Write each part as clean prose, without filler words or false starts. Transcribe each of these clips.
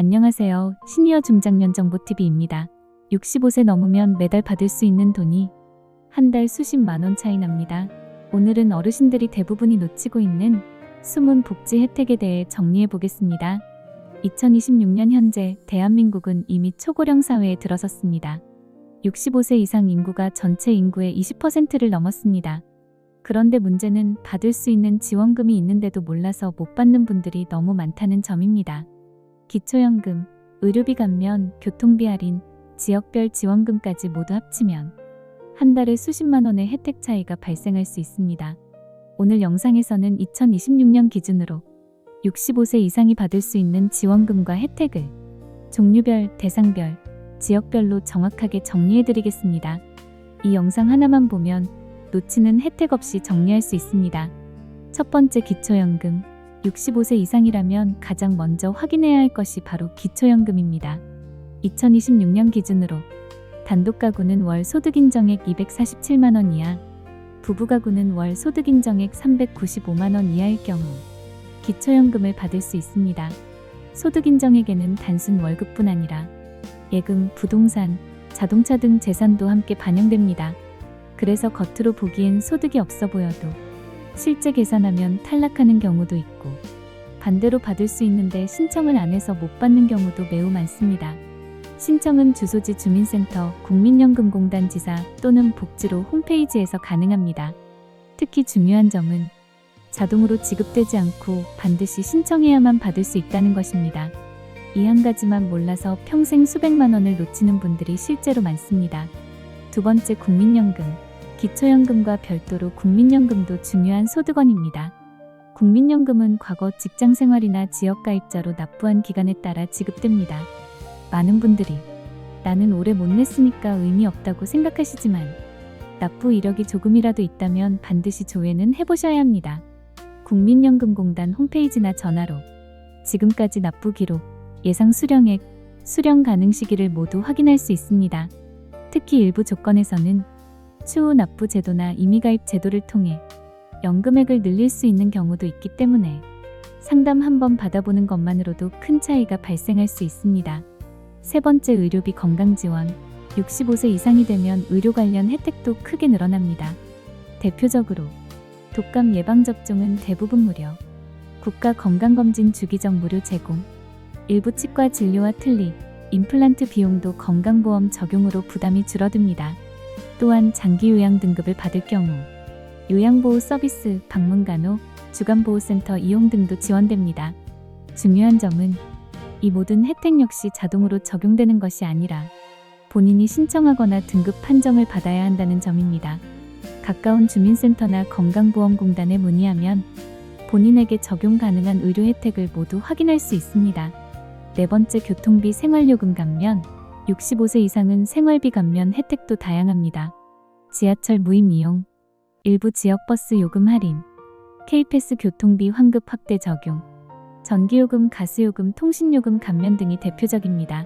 안녕하세요. 시니어 중장년 정보TV입니다. 65세 넘으면 매달 받을 수 있는 돈이 한 달 수십만 원 차이 납니다. 오늘은 어르신들이 대부분이 놓치고 있는 숨은 복지 혜택에 대해 정리해 보겠습니다. 2026년 현재 대한민국은 이미 초고령 사회에 들어섰습니다. 65세 이상 인구가 전체 인구의 20%를 넘었습니다. 그런데 문제는 받을 수 있는 지원금이 있는데도 몰라서 못 받는 분들이 너무 많다는 점입니다. 기초연금, 의료비 감면, 교통비 할인, 지역별 지원금까지 모두 합치면 한 달에 수십만 원의 혜택 차이가 발생할 수 있습니다. 오늘 영상에서는 2026년 기준으로 65세 이상이 받을 수 있는 지원금과 혜택을 종류별, 대상별, 지역별로 정확하게 정리해드리겠습니다. 이 영상 하나만 보면 놓치는 혜택 없이 정리할 수 있습니다. 첫 번째, 기초연금. 65세 이상이라면 가장 먼저 확인해야 할 것이 바로 기초연금입니다. 2026년 기준으로 단독 가구는 월 소득 인정액 247만 원 이하, 부부 가구는 월 소득 인정액 395만 원 이하일 경우 기초연금을 받을 수 있습니다. 소득 인정액에는 단순 월급뿐 아니라 예금, 부동산, 자동차 등 재산도 함께 반영됩니다. 그래서 겉으로 보기엔 소득이 없어 보여도 실제 계산하면 탈락하는 경우도 있고, 반대로 받을 수 있는데 신청을 안 해서 못 받는 경우도 매우 많습니다. 신청은 주소지 주민센터, 국민연금공단 지사 또는 복지로 홈페이지에서 가능합니다. 특히 중요한 점은 자동으로 지급되지 않고 반드시 신청해야만 받을 수 있다는 것입니다. 이 한 가지만 몰라서 평생 수백만 원을 놓치는 분들이 실제로 많습니다. 두 번째, 국민연금. 기초연금과 별도로 국민연금도 중요한 소득원입니다. 국민연금은 과거 직장생활이나 지역가입자로 납부한 기간에 따라 지급됩니다. 많은 분들이 나는 오래 못 냈으니까 의미 없다고 생각하시지만 납부 이력이 조금이라도 있다면 반드시 조회는 해보셔야 합니다. 국민연금공단 홈페이지나 전화로 지금까지 납부 기록, 예상 수령액, 수령 가능 시기를 모두 확인할 수 있습니다. 특히 일부 조건에서는 추후 납부 제도나 임의가입 제도를 통해 연금액을 늘릴 수 있는 경우도 있기 때문에 상담 한번 받아보는 것만으로도 큰 차이가 발생할 수 있습니다. 세 번째, 의료비 건강지원. 65세 이상이 되면 의료 관련 혜택도 크게 늘어납니다. 대표적으로 독감 예방접종은 대부분 무료, 국가 건강검진 주기적 무료 제공, 일부 치과 진료와 틀니, 임플란트 비용도 건강보험 적용으로 부담이 줄어듭니다. 또한 장기 요양 등급을 받을 경우 요양보호 서비스, 방문간호, 주간보호센터 이용 등도 지원됩니다. 중요한 점은 이 모든 혜택 역시 자동으로 적용되는 것이 아니라 본인이 신청하거나 등급 판정을 받아야 한다는 점입니다. 가까운 주민센터나 건강보험공단에 문의하면 본인에게 적용 가능한 의료 혜택을 모두 확인할 수 있습니다. 네 번째, 교통비 생활요금 감면. 65세 이상은 생활비 감면 혜택도 다양합니다. 지하철 무임 이용, 일부 지역버스 요금 할인, K패스 교통비 환급 확대 적용, 전기요금, 가스요금, 통신요금 감면 등이 대표적입니다.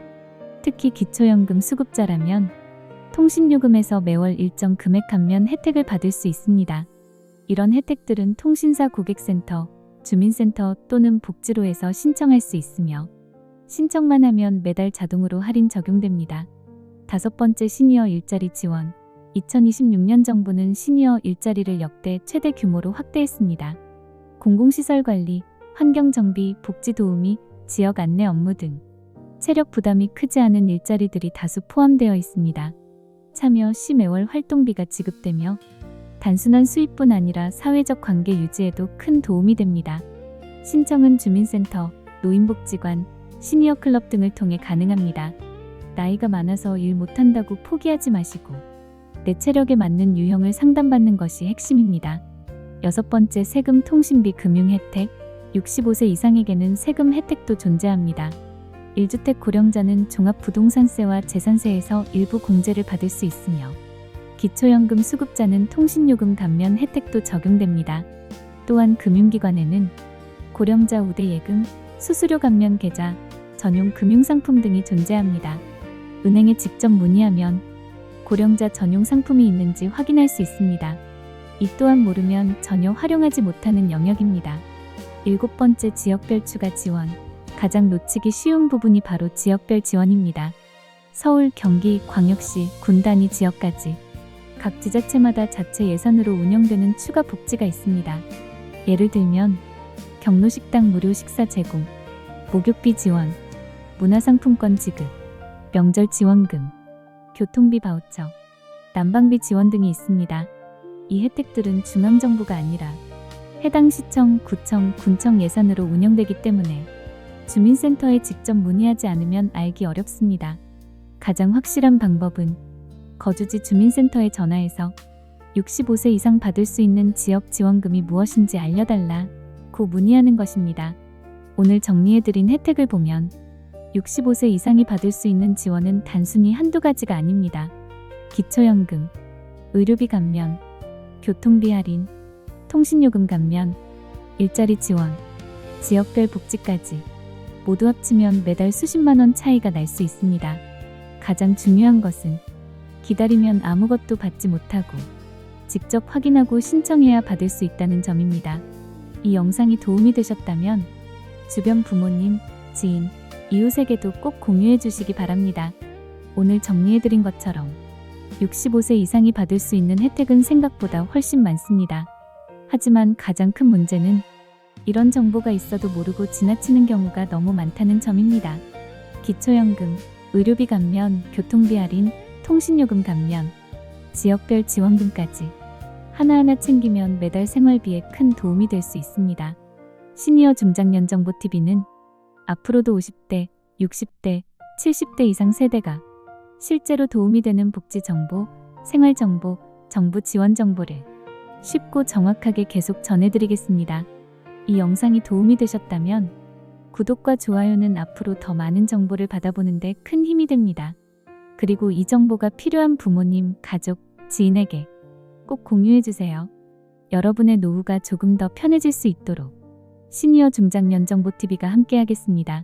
특히 기초연금 수급자라면 통신요금에서 매월 일정 금액 감면 혜택을 받을 수 있습니다. 이런 혜택들은 통신사 고객센터, 주민센터 또는 복지로에서 신청할 수 있으며 신청만 하면 매달 자동으로 할인 적용됩니다. 다섯 번째, 시니어 일자리 지원. 2026년 정부는 시니어 일자리를 역대 최대 규모로 확대했습니다. 공공시설 관리, 환경정비, 복지 도우미, 지역 안내 업무 등 체력 부담이 크지 않은 일자리들이 다수 포함되어 있습니다. 참여 시 매월 활동비가 지급되며 단순한 수입뿐 아니라 사회적 관계 유지에도 큰 도움이 됩니다. 신청은 주민센터, 노인복지관, 시니어 클럽 등을 통해 가능합니다. 나이가 많아서 일 못한다고 포기하지 마시고 내 체력에 맞는 유형을 상담받는 것이 핵심입니다. 여섯 번째, 세금 통신비 금융 혜택. 65세 이상에게는 세금 혜택도 존재합니다. 1주택 고령자는 종합부동산세와 재산세에서 일부 공제를 받을 수 있으며 기초연금 수급자는 통신요금 감면 혜택도 적용됩니다. 또한 금융기관에는 고령자 우대 예금, 수수료 감면 계좌, 전용 금융상품 등이 존재합니다. 은행에 직접 문의하면 고령자 전용 상품이 있는지 확인할 수 있습니다. 이 또한 모르면 전혀 활용하지 못하는 영역입니다. 일곱 번째, 지역별 추가 지원. 가장 놓치기 쉬운 부분이 바로 지역별 지원입니다. 서울, 경기, 광역시, 군 단위 지역까지 각 지자체마다 자체 예산으로 운영되는 추가 복지가 있습니다. 예를 들면 경로식당 무료 식사 제공, 목욕비 지원, 문화상품권 지급, 명절 지원금, 교통비 바우처, 난방비 지원 등이 있습니다. 이 혜택들은 중앙정부가 아니라 해당 시청, 구청, 군청 예산으로 운영되기 때문에 주민센터에 직접 문의하지 않으면 알기 어렵습니다. 가장 확실한 방법은 거주지 주민센터에 전화해서 65세 이상 받을 수 있는 지역 지원금이 무엇인지 알려달라고 문의하는 것입니다. 오늘 정리해드린 혜택을 보면 65세 이상이 받을 수 있는 지원은 단순히 한두 가지가 아닙니다. 기초연금, 의료비 감면, 교통비 할인, 통신요금 감면, 일자리 지원, 지역별 복지까지 모두 합치면 매달 수십만 원 차이가 날 수 있습니다. 가장 중요한 것은 기다리면 아무것도 받지 못하고 직접 확인하고 신청해야 받을 수 있다는 점입니다. 이 영상이 도움이 되셨다면 주변 부모님, 지인, 이웃에게도 꼭 공유해 주시기 바랍니다. 오늘 정리해드린 것처럼 65세 이상이 받을 수 있는 혜택은 생각보다 훨씬 많습니다. 하지만 가장 큰 문제는 이런 정보가 있어도 모르고 지나치는 경우가 너무 많다는 점입니다. 기초연금, 의료비 감면, 교통비 할인, 통신요금 감면, 지역별 지원금까지 하나하나 챙기면 매달 생활비에 큰 도움이 될 수 있습니다. 시니어 중장년정보TV는 앞으로도 50대, 60대, 70대 이상 세대가 실제로 도움이 되는 복지 정보, 생활 정보, 정부 지원 정보를 쉽고 정확하게 계속 전해드리겠습니다. 이 영상이 도움이 되셨다면 구독과 좋아요는 앞으로 더 많은 정보를 받아보는데 큰 힘이 됩니다. 그리고 이 정보가 필요한 부모님, 가족, 지인에게 꼭 공유해주세요. 여러분의 노후가 조금 더 편해질 수 있도록 시니어 중장년정보TV가 함께하겠습니다.